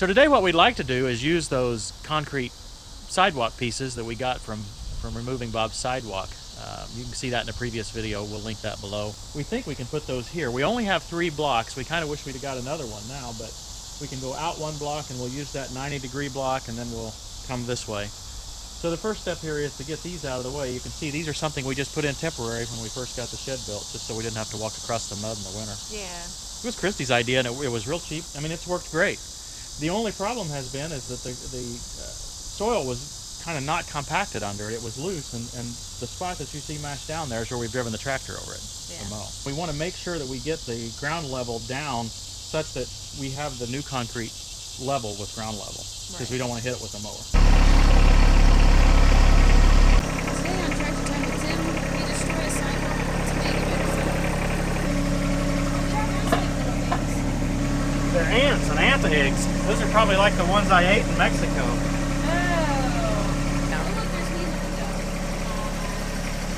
So today what we'd like to do is use those concrete sidewalk pieces that we got from removing Bob's sidewalk. You can see that in a previous video. We'll link that below. We think we can put those here. We only have 3 blocks. We kind of wish we'd have got another one now, but we can go out 1 block and we'll use that 90-degree block, and then we'll come this way. So the first step here is to get these out of the way. You can see these are something we just put in temporary when we first got the shed built, just so we didn't have to walk across the mud in the winter. Yeah. It was Christy's idea, and it was real cheap. I mean, it's worked great. The only problem has been is that the soil was kind of not compacted under it. It was loose, and the spot that you see mashed down there is where we've driven the tractor over it to mow. We want to make sure that we get the ground level down such that we have the new concrete level with ground level, because we don't want to hit it with the mower. Today on Tractor Time with Tim, we destroy a sidewalk to make a better sidewalk. They're ants and ant eggs. Those are probably like the ones I ate in Mexico.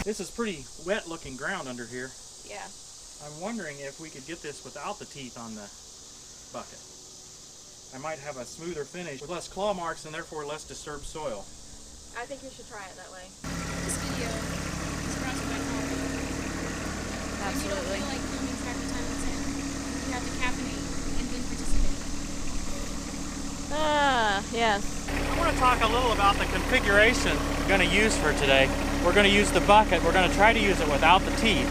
This is pretty wet looking ground under here. Yeah. I'm wondering if we could get this without the teeth on the bucket. I might have a smoother finish with less claw marks and therefore less disturbed soil. I think you should try it that way. This video is sponsored by Coffee. If you don't feel like filming Tractor Time with Tim, you have to caffeinate and then participate. Yes. I want to talk a little about the configuration we're going to use for today. We're going to use the bucket. We're going to try to use it without the teeth.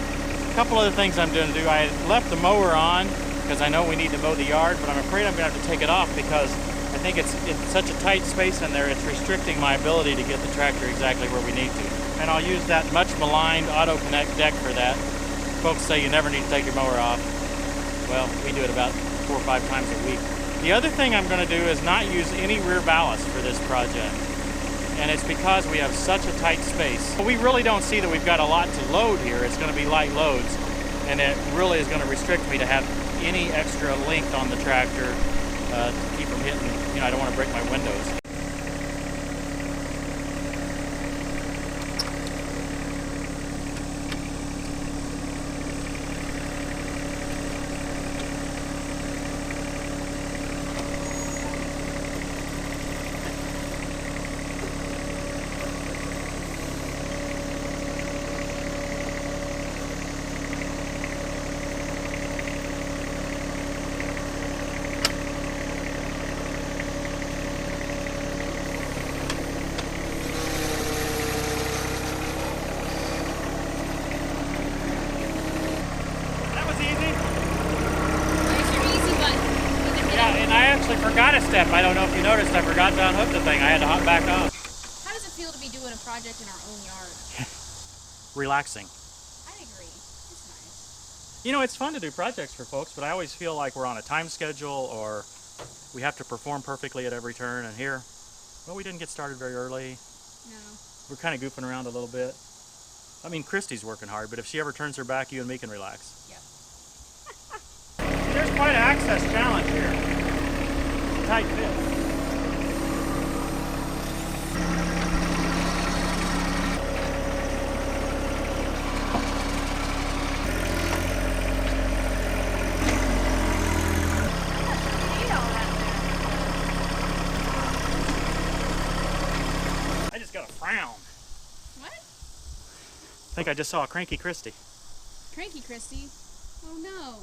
A couple other things I'm going to do. I left the mower on because I know we need to mow the yard, but I'm afraid I'm going to have to take it off because I think it's in such a tight space in there, it's restricting my ability to get the tractor exactly where we need to. And I'll use that much maligned AutoConnect deck for that. Folks say you never need to take your mower off. Well, we do it about 4 or 5 times a week. The other thing I'm going to do is not use any rear ballast for this project. And it's because we have such a tight space. We really don't see that we've got a lot to load here. It's going to be light loads, and it really is going to restrict me to have any extra length on the tractor to keep from hitting, I don't want to break my windows. I forgot a step. I don't know if you noticed, I forgot to unhook the thing. I had to hop back on. How does it feel to be doing a project in our own yard? Relaxing. I agree. It's nice. It's fun to do projects for folks, but I always feel like we're on a time schedule or we have to perform perfectly at every turn. And here, well, we didn't get started very early. No. We're kind of goofing around a little bit. I mean, Christy's working hard, but if she ever turns her back, you and me can relax. Yep. There's quite an access challenge here. Tight fit. I just got a frown. What? I think I just saw a cranky Christy. Cranky Christy? Oh no.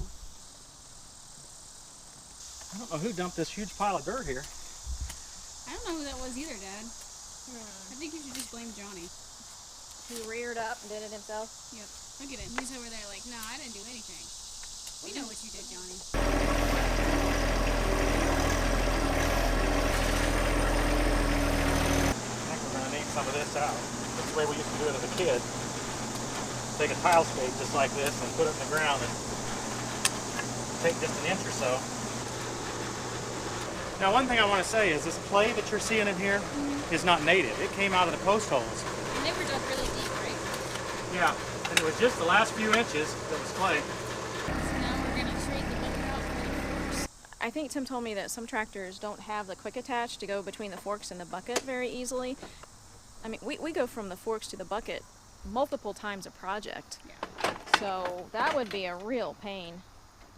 I don't know who dumped this huge pile of dirt here. I don't know who that was either, Dad. I think you should just blame Johnny. He reared up and did it himself? Yep. Look at him. He's over there like, no, I didn't do anything. We know what you did, Johnny. I think we're going to need some of this out. That's the way we used to do it as a kid. Take a tile stake just like this and put it in the ground and take just an inch or so. Now, one thing I want to say is this clay that you're seeing in here is not native. It came out of the post holes. And they were dug really deep, right? Yeah, and it was just the last few inches that was clay. So now we're going to trade the bucket out for the forks. I think Tim told me that some tractors don't have the quick attach to go between the forks and the bucket very easily. I mean, we go from the forks to the bucket multiple times a project. Yeah. So that would be a real pain.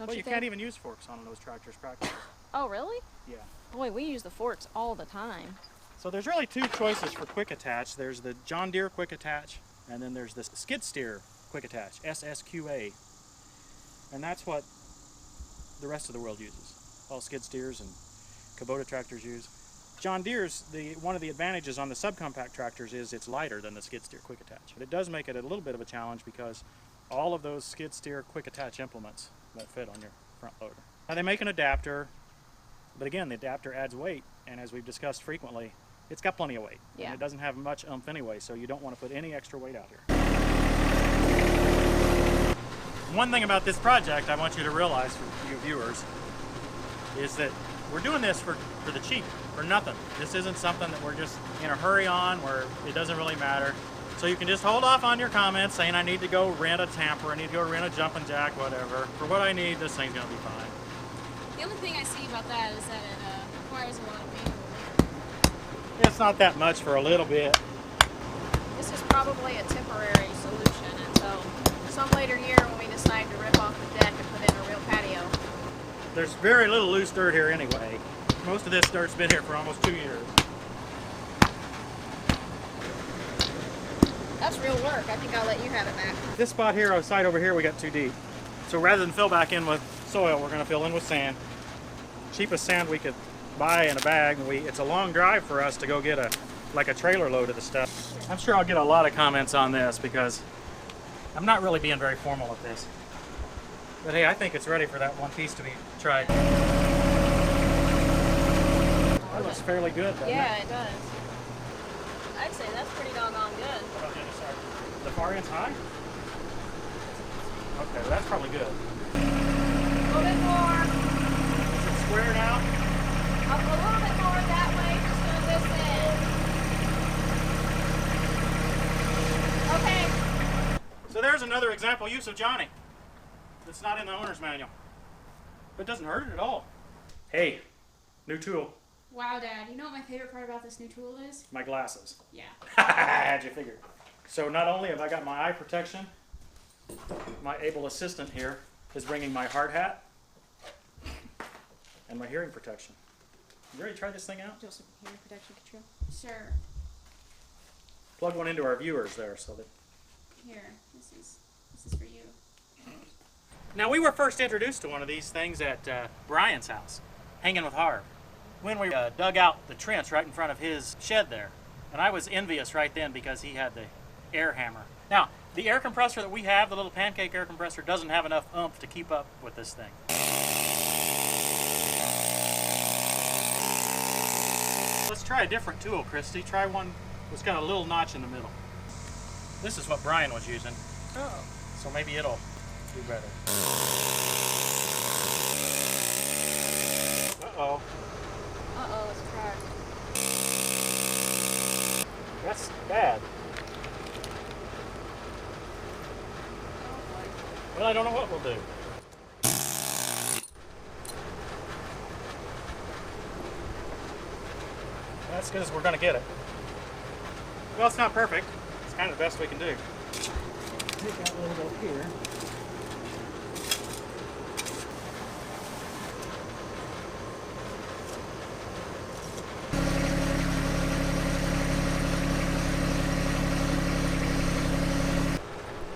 Don't Well, you you think? can't even use forks on those tractors practically. Oh, really? Yeah. Boy, we use the forks all the time. So there's really two choices for quick attach. There's the John Deere quick attach, and then there's the skid steer quick attach, SSQA. And that's what the rest of the world uses. All skid steers and Kubota tractors use. John Deere's, one of the advantages on the subcompact tractors is it's lighter than the skid steer quick attach. But it does make it a little bit of a challenge because all of those skid steer quick attach implements won't fit on your front loader. Now they make an adapter, but again, the adapter adds weight, and as we've discussed frequently, it's got plenty of weight. Yeah. And it doesn't have much oomph anyway, so you don't want to put any extra weight out here. One thing about this project I want you to realize, for you viewers, is that we're doing this for the cheap, for nothing. This isn't something that we're just in a hurry on where it doesn't really matter. So you can just hold off on your comments saying I need to go rent a tamper, I need to go rent a jumping jack, whatever. For what I need, this thing's gonna be fine. The only thing I see about that is that it requires a lot of manual. It's not that much for a little bit. This is probably a temporary solution until some later year when we decide to rip off the deck and put in a real patio. There's very little loose dirt here anyway. Most of this dirt's been here for almost 2 years. That's real work. I think I'll let you have it back. This spot here, our side over here, we got too deep. So rather than fill back in with soil, we're gonna fill in with sand. Cheapest sand we could buy in a bag. It's a long drive for us to go get a trailer load of the stuff. I'm sure I'll get a lot of comments on this because I'm not really being very formal with this. But hey, I think it's ready for that one piece to be tried. That looks fairly good, doesn't Yeah, it? it does. I'd say that's pretty doggone good. What about the other side? The far end's high? Okay, well that's probably good. A little bit more. Is it square now? Up a little bit more that way, just go this end. Okay. So there's another example use of Johnny. That's not in the owner's manual. But it doesn't hurt it at all. Hey, new tool. Wow, Dad. You know what my favorite part about this new tool is? My glasses. Yeah. How'd you figure? So not only have I got my eye protection, my able assistant here is bringing my hard hat and my hearing protection. You ready to try this thing out? Do you want some hearing protection control? Sure. Plug one into our viewers there so that... Here. This is for you. Now we were first introduced to one of these things at Brian's house, hanging with Harv, when we dug out the trench right in front of his shed there. And I was envious right then because he had the air hammer. Now, the air compressor that we have, the little pancake air compressor, doesn't have enough oomph to keep up with this thing. Let's try a different tool, Christy. Try one that's got a little notch in the middle. This is what Brian was using. Oh. So maybe it'll do better. Uh-oh. Uh-oh, let's try. That's bad. Well, I don't know what we'll do. That's good as we're going to get it. Well, it's not perfect. It's kind of the best we can do. Take out a little bit here.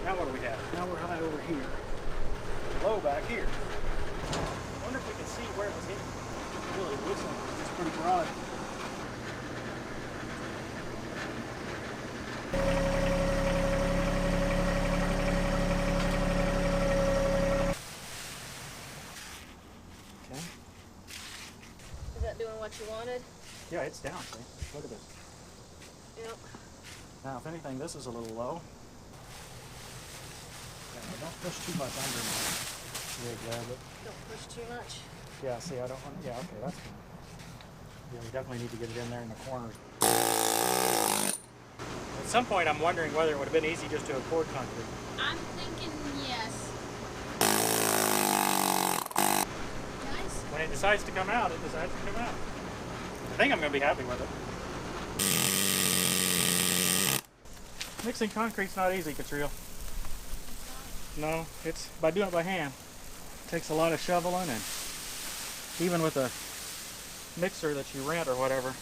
Now what do we have? Now we're high over here. Low back here. I wonder if we can see where it was hitting. Really, it looks like it's pretty broad. Okay. Is that doing what you wanted? Yeah, it's down. See? Look at this. Yep. Now, if anything, this is a little low. Yeah, don't push too much under my rig there, but Don't push too much. yeah, see, I don't want. Yeah, okay, that's fine. Yeah, we definitely need to get it in there in the corners. At some point, I'm wondering whether it would have been easy just to accord concrete. I'm thinking yes. Nice. When it decides to come out, it decides to come out. I think I'm going to be happy with it. Mixing concrete's not easy, Catriel. No, it's by doing it by hand. It takes a lot of shoveling, and even with a mixer that you rent or whatever.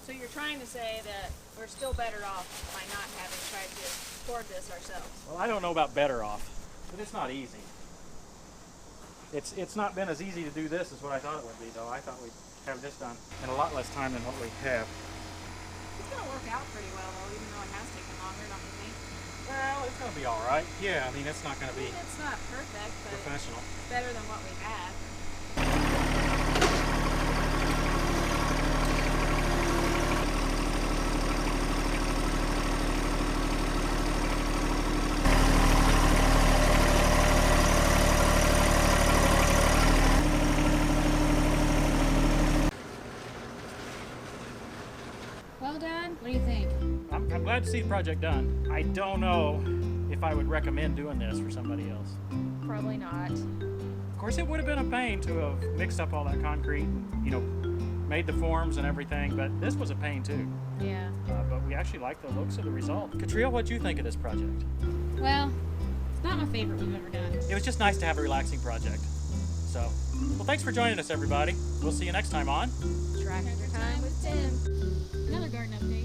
So you're trying to say that we're still better off by not having tried to hoard this ourselves? Well, I don't know about better off, but it's not easy. It's not been as easy to do this as what I thought it would be, though. I thought we'd have this done in a lot less time than what we have. It's going to work out pretty well, though, even though it has taken longer, don't you think? Well, it's going to be all right. Yeah, I mean, it's not going to be It's not perfect, but professional. it's better than what we had. Well, Dad, what do you think? I'm glad to see the project done. I don't know if I would recommend doing this for somebody else. Probably not. Of course, it would have been a pain to have mixed up all that concrete and, made the forms and everything, but this was a pain too. Yeah. But we actually like the looks of the result. Katrina, what'd you think of this project? Well, it's not my favorite we've ever done. It was just nice to have a relaxing project. So, well, thanks for joining us, everybody. We'll see you next time on Tractor time with Tim. Another garden update.